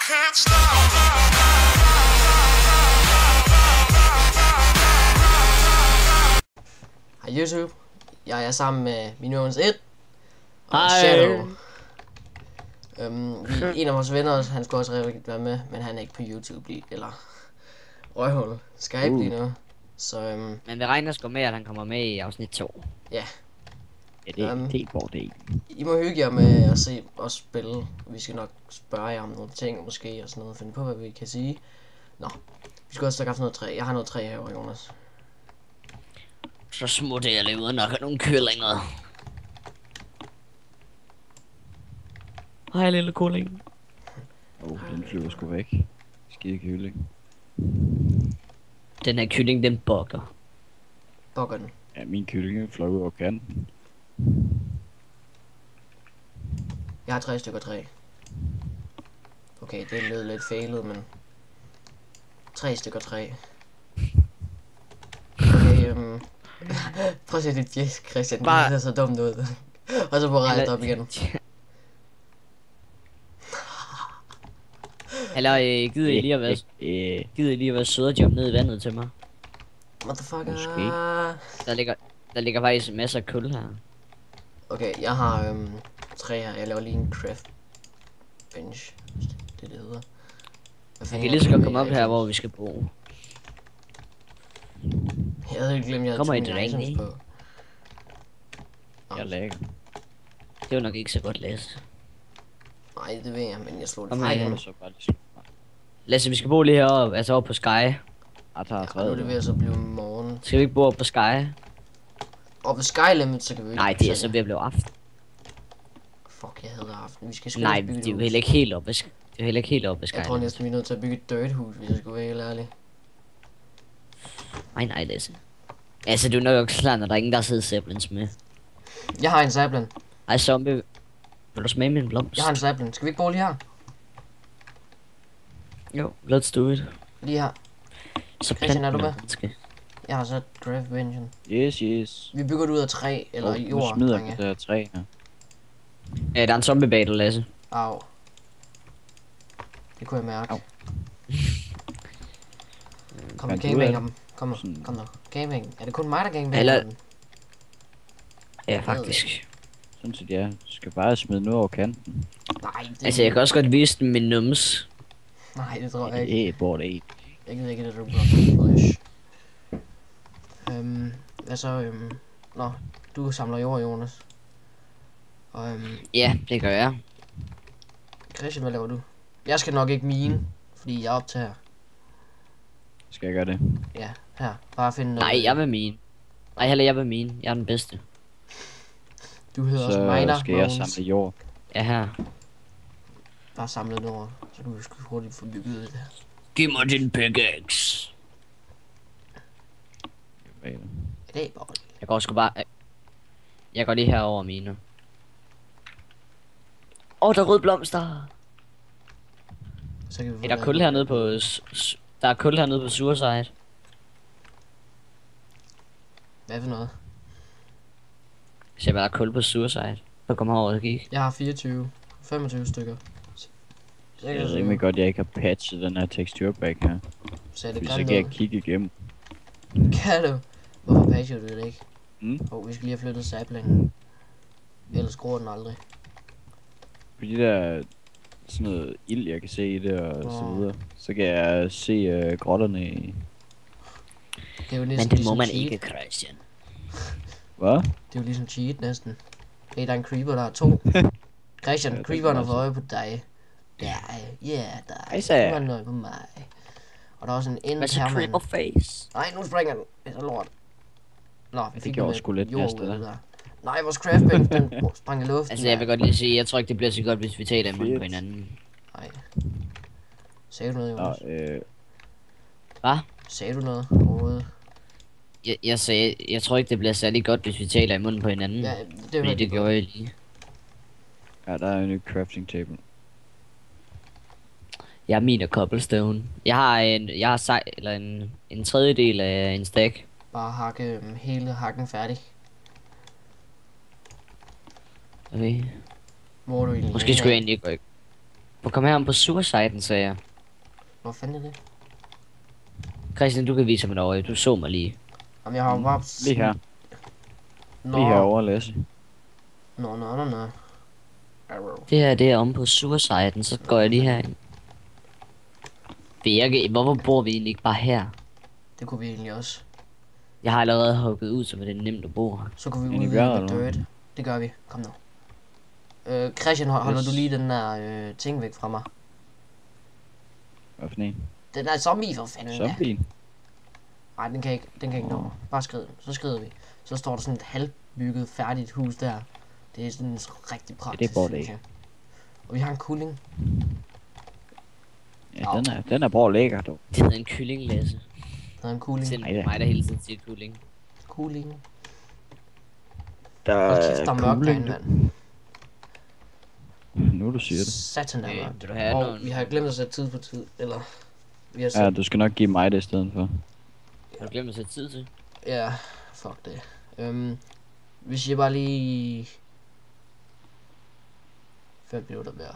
can't stop. Hej YouTube, jeg er sammen med Minions 1 og Hej. Shadow. En af vores venner, han skulle også rigtig være med, men han er ikke på YouTube lige, eller røghul, Skype lige nu. Så Men vi regner sgu med, at han kommer med i afsnit 2. ja, Ja, det er hvor det er. I må hygge jer med at se os spille. Vi skal nok spørge jer om nogle ting måske og sådan noget, finde på hvad vi kan sige. Nå, vi skal også have noget træ. Jeg har noget træ herovre, Jonas. Så smutter jeg lige ud og nakker nogle kyllinger. Hej lille kylling. Den flyver sgu væk. Skide kylling. Den her kylling, den bukker. Bukker den. Ja, min kylling fløj ud over kanten. Jeg har 3 stykker træ. Okay, det lød lidt fejlet, men 3 stykker træ. Okay, prøv at se dit fjes, Christian. Bare- Det ser så dumt ud. Og så på rejse op igen. Eller gider I lige at være, gider I lige at være søde og jump ned i vandet til mig? Motherfucker. Måske. Der ligger faktisk masser af kul her. Okay, jeg har 3 her. Jeg laver lige en craft bench. Det hedder. Hvad Jeg fanden kan lige så godt komme op items? her, hvor vi skal bo. Jeg havde helt glemt, jeg Kommer havde I mine til items ringen, på. Jeg lægger. Det var nok ikke så godt læse. Nej, det ved jeg, men jeg slog det Kom fra her. igen. Så bare lige slå mig. Lasse, vi skal bo lige heroppe, altså over på Sky. Jeg tager Og nu er det ved træet. at så blive morgen. Skal vi ikke bo over på Sky? Og på Sky Limit, så kan vi ikke. Nej, det er så ved at blive aften. Fuck, jeg hader aften. Vi skal sgu Nej, bygge det et er jo hus. heller ikke helt oppe. Det er heller ikke helt oppe ved Sky. Jeg tror næsten, vi er nødt til at bygge et dirt hus, hvis jeg skulle være helt ærlig. Nej, Lasse. Altså, du er nok klar, når der er ingen, der sidder saplings med. Jeg har en sapling. Ej, zombie. Vil du smage min blomst? Jeg har en sapling. Skal vi ikke bo lige her? Jo, let's do it. Lige her. Så Christian, er du planten med? menneske. Jeg har sat craft benchen. Yes. Vi bygger det ud af træ eller Nu jord, smider drenge. jeg det der træ her. Ja, der er en zombie bag dig, Lasse. Au. Det kunne jeg mærke. Au. Kom, Fandt du gangbang ud af ham. Kom nu, Sådan. kom nu. Gangbang. Er det kun mig, der gangbang? Eller- Ja, faktisk. Sådan set ja. Du skal bare smide noget over kanten. Nej, det Altså, jeg kan også godt vise den min nums. Nej, det tror jeg ikke. Det er hvor det er. Jeg gider ikke, det du blokker. Hvad så, Nå, du samler jord, Jonas. Og Ja, det gør jeg. Christian, hvad laver du? Jeg skal nok ikke mine, fordi jeg optager. Skal jeg gøre det? Ja, her. Bare finde noget. Nej, jeg vil min. Nej, heller jeg vil min. Jeg er den bedste. Du hedder også Så miner, skal jeg Bones. samle jord. Ja, her. Bare samle noget over, så kan vi sgu hurtigt få bygget det. Giv mig din pickaxe. Hvad er det? Det er bare... Jeg går sgu bare... Jeg går lige herover mine. Der er røde blomster. Så kan vi få Ja, der er lavet kul noget. hernede på... Der er kul hernede på Suicide. Hvad for noget? Så jeg bare, der er kul på Suicide. Så kom herover og kig. Jeg har 25 stykker. Jeg ved rimelig godt, at jeg ikke har patchet den her texture her. Så det Fordi så kan kan jeg noget. kigge igennem. Kan du? Hvorfor patcher du det ikke? Mm? Vi skal lige have flyttet saplingen. Ellers gror den aldrig. Fordi der er sådan noget ild, jeg kan se i det og så Nå. videre. Så kan jeg se grotterne i... Det er jo Men næsten det må ligesom man cheat. ikke, Christian. Hvad? Det er jo ligesom cheat næsten. Hey, der er en creeper, der er 2. Christian, Ja, det creeperen er har fået meget øje på dig. Ja, dig. Hej, sagde jeg. Creeperen har øje på mig. Og der er også en Hvad så enderman. creeper face? Nej, nu springer den. Det er så lort. Nå, vi fik gjorde noget sgu lidt jord næste ud af der. det der. Nej, vores craftbench, den sprang i luften. Altså, jeg vil godt lige sige, jeg tror ikke, det bliver så godt, hvis vi taler i munden på Fedt. hinanden. Nej. Sagde du noget, Nå, Jonas? Hvad? Sagde du noget overhovedet? Jeg sagde, jeg tror ikke, det bliver særlig godt, hvis vi taler i munden på hinanden. Ja, det Fordi hørte det jeg gjorde jeg lige. ja, der er en ny crafting table. Jeg er min af cobblestone. Jeg har en tredjedel af en stack. Bare hakke hele hakken færdig. Okay. Hvor er du egentlig? Måske skulle jeg egentlig ikke. Hvor kom her på suiciden, sagde jeg. Hvor fanden er det? Christian, du kan vise mig derovre. Du så mig lige. Jamen, jeg har jo bare... Lige her. Nå. Lige herovre, Lasse. Nå. Arrow. Det her, det er om på suiciden, så går jeg lige herind. Hvorfor bor vi egentlig ikke bare her? Det kunne vi egentlig også. Jeg har allerede hugget ud, så det er nemt at bo her. Så kunne vi Ind i udvide bjerget, med eller dirt. Det gør vi. Kom nu. Christian, holder Yes. du lige den der ting væk fra mig? Hvad for en? Den der zombie for fanden. Zombien? Nej, den kan ikke nå. Bare skrid. Så skrider vi. Så står der sådan et halvbygget, færdigt hus der. Det er sådan rigtig praktisk. bor det synes ikke. jeg. Og vi har en kulling. Ja, den er bra lækker, dog. Det hedder en kylling, Lasse. Der er en kulling. Selv Ej, ja. mig, der hele tiden siger kylling. Kulling. Der Hold kæft, der er mørkt derinde, mand. Nu du siger det. Satan er mørkt. Vil du have Og noget? vi har glemt at sætte tid på tid. Eller... Vi har Ja, sat... du skal nok give mig det i stedet for. Har du glemt at sætte tid til? Ja, fuck det. Vi siger bare lige... 5 minutter mere.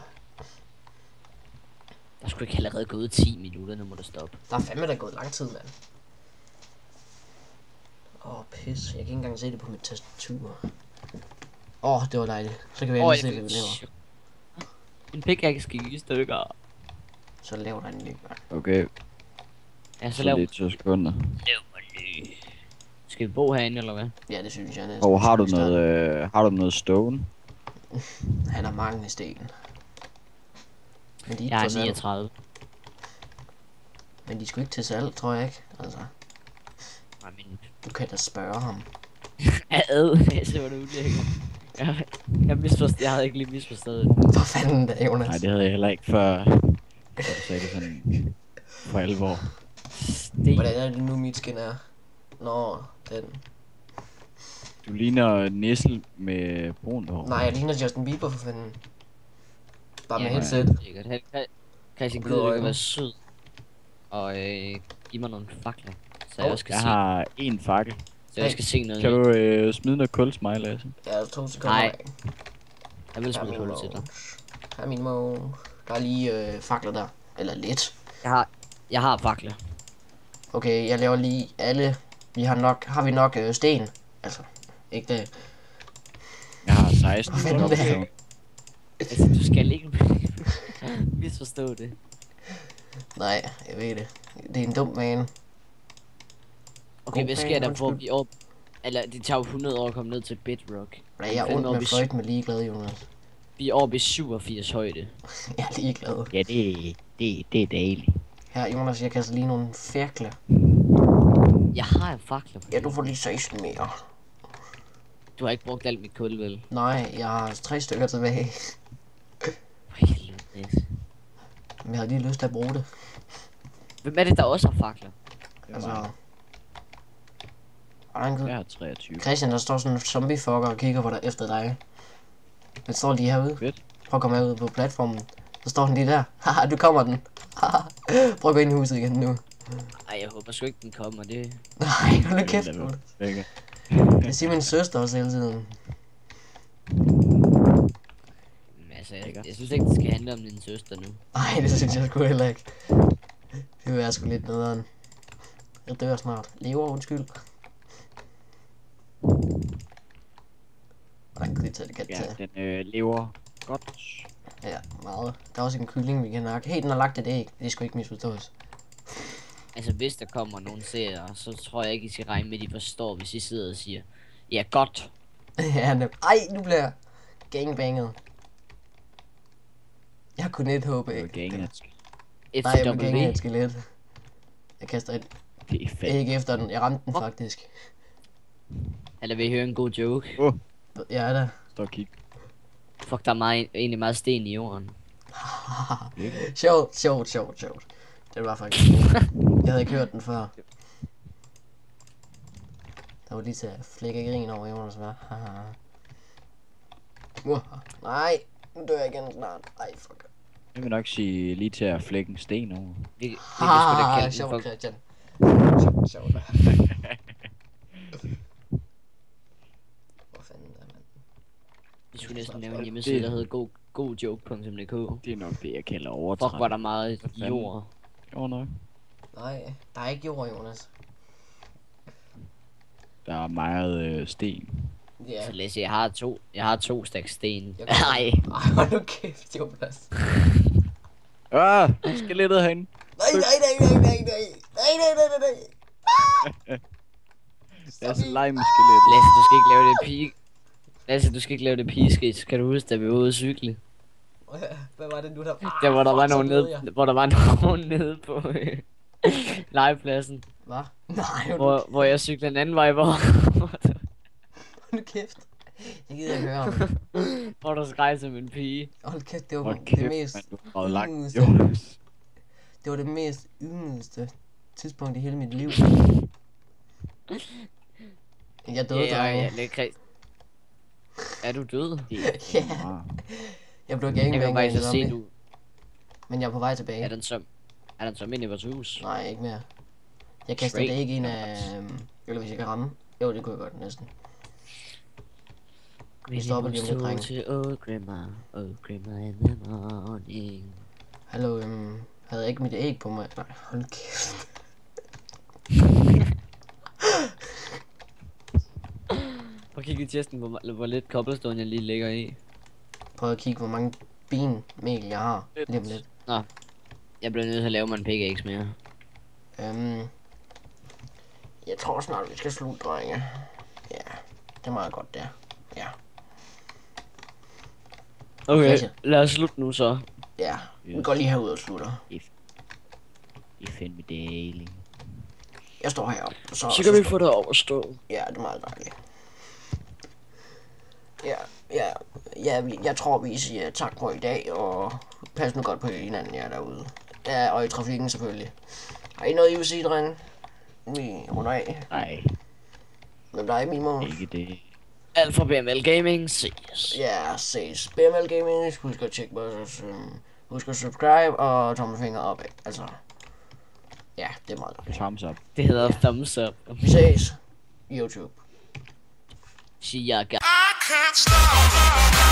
Der skulle ikke allerede gået 10 minutter, nu må du stoppe. Der er fandme da gået lang tid, mand. Pis. Jeg kan ikke engang se det på mit tastatur. Det var dejligt. Så kan vi lige se, hvad vi laver. En pickaxe gik i stykker. Så laver der en ny, mand. Okay, Ja, så så lav lige 2 sekunder. mig lige. Skal vi bo herinde, eller hvad? Ja, det synes jeg næsten. Og har du noget stone? Han har mange sten. Men de er ikke Jeg for er salg. 39. Men de skulle ikke til salg, tror jeg ikke. Altså, Nej, men... du kan da spørge ham. Det var det ulækkert. Jeg havde ikke lige misforstået det. Hvor fanden da, Jonas? Nej, det havde jeg heller ikke før du sagde det sådan for alvor. Hvordan er det nu, mit skin er? Nå, den. Du ligner Nissel med brunt hår. Nej, jeg ligner Justin Bieber for fanden. Bare med Ja, headset. Sikkert. Christian, Blå kunne du øjne. ikke være sød? Og give mig nogle fakler, så jeg også kan Jeg se. har en fakkel. Så jeg også kan se noget. Kan du smide noget kul til mig, Lasse? Ja, 2 sekunder. Nej. af. Jeg vil Her er smide min hul til dig. mås. Her er min mås. Der er lige fakler der. Eller lidt. Jeg har fakler. Okay, jeg laver lige alle. Har vi nok sten? Altså, ikke det. Jeg har 16 Hvad fanden er det? cobblestone. Altså, du skal ikke misforstå det. Nej, jeg ved det. Det er en dum man. Okay, God hvad sker plan, der for at undskyld. blive op? Eller det tager jo 100 år at komme ned til bedrock. Nej, jeg er ondt med fløjt med ligeglad, Jonas. Vi er oppe i 87 højde. Jeg er ligeglad. Ja, det er dejligt. Her, Jonas, jeg kaster lige nogle færkler. Jeg har en fakler. Ja, du får lige 16 mere. Du har ikke brugt alt mit kul, vel? Nej, jeg har 3 stykker tilbage. For helvede. Men jeg har lige lyst til at bruge det. Hvem er det, der også har fakler? Altså... Og der er en Jeg har 23. Christian, der står sådan en zombie-fucker og kigger på dig efter dig. Den står lige herude. Fedt. Prøv at komme herud på platformen. Så står den lige der. Haha, du kommer den. Haha. Prøv at gå ind i huset igen nu. Ej, jeg håber sgu ikke, den kommer. Det... Nej, hold nu kæft. Det er Jonas. lækker. Det siger min søster også hele tiden. Men altså, jeg synes ikke, det skal handle om din søster nu. Nej, det synes jeg sgu heller ikke. Det vil være sgu lidt nederen. Jeg dør snart. Lever, undskyld. Hvordan kan vi tage det kat Ja, til? den lever godt. Ja, meget. Der er også en kylling, vi kan nakke. Hey, den har lagt et æg. Det skal ikke misforstås. Altså, hvis der kommer nogle serier, så tror jeg ikke, I skal regne med, at I forstår, hvis I sidder og siger, ja, godt. Ja, ej, nu bliver jeg gangbanget. Jeg har kun et håb, Det var ikke? ganget. Nej, jeg blev ganget FCW. et skelet. Jeg kaster et Det er fedt. æg efter den. Jeg ramte den faktisk. Eller vil I høre en god joke? Ja, da. Står og kig. Fuck, der er egentlig meget sten i jorden. Sjovt. Det var faktisk jeg havde ikke hørt den før. Der var lige til at flække grin over Jonas, hvad? Nej, nu dør jeg igen snart. Ej, fuck. Jeg vil nok sige lige til at flække en sten over. Vi kan sgu da kalde den Sjovt, for... Christian. Sjovt. Hvor fanden er man? Vi skulle næsten lave en hjemmeside, der hedder godjoke.dk. Det er nok det, jeg kalder overtræk. Fuck, var der meget fanden? jord. Jo, nok. Nej, der er ikke jord, Jonas. Der er meget sten. Ja. Så læs, jeg har to stak sten. Jeg Nej. Ej, hold nu kæft, Jonas. Skelettet herinde. Nej. Det er så leg med skelettet. Lasse, du skal ikke lave det pige. Lasse, du skal ikke lave det pigeskridt. Kan du huske, da vi var ude at cykle? Hvad var det nu, der... Der hvor der var fuck, så nogen døde nede, jeg. hvor der var nogen nede på legepladsen. Hvad? Nej, hold Hvor jeg cyklede en anden vej, hvor nu kæft. Jeg gider ikke høre om. hvor der skreg som en pige. Hold kæft, det var Hold det kæft, mest... mand. Du har langt, ydmygeste- Jonas. Det var det mest ydmygeste tidspunkt i hele mit liv. Jeg døde, drenge. Er du død? Ja. Jeg blev Jeg kan gangbang af en faktisk se, zombie, du... men jeg er på vej tilbage. Er den som inde i vores hus? Nej, ikke mere. Jeg kastede det ikke ind af... Eller hvis jeg kan ramme. Jo, det kunne jeg godt næsten. Vi stopper lige om lidt, drenge. til Old Grandma in the morning. Hallo, havde jeg ikke mit æg på mig? Nej, hold kæft. Prøv at kigge i testen, hvor lidt cobblestone jeg lige ligger i. Prøv at kigge, hvor mange benmel jeg har. Lige om lidt. Jeg bliver nødt til at lave mig en pickaxe mere. Jeg tror snart, vi skal slutte, drenge. Ja, det er meget godt der. Ja. Okay, Lasse. lad os slutte nu så. Ja, vi går lige herud og slutter. I er fandme dejligt. Jeg står heroppe. Så kan vi få det overstået. Ja, det er meget dejligt. Jeg tror, vi siger tak for i dag, og pas nu godt på hinanden, jer derude. Ja, og i trafikken selvfølgelig. Har I noget, I vil sige, drenge? Vi runder af. Nej, Med dig, Mimo. ikke det. Alt fra BML Gaming, ses. Ja, ses. BML Gaming, husk at tjekke vores... husk at subscribe og tommelfinger opad. Altså... Ja, det er meget dejligt. Thumbs up. Det hedder thumbs up. Vi ses. YouTube. Siger I can't stop.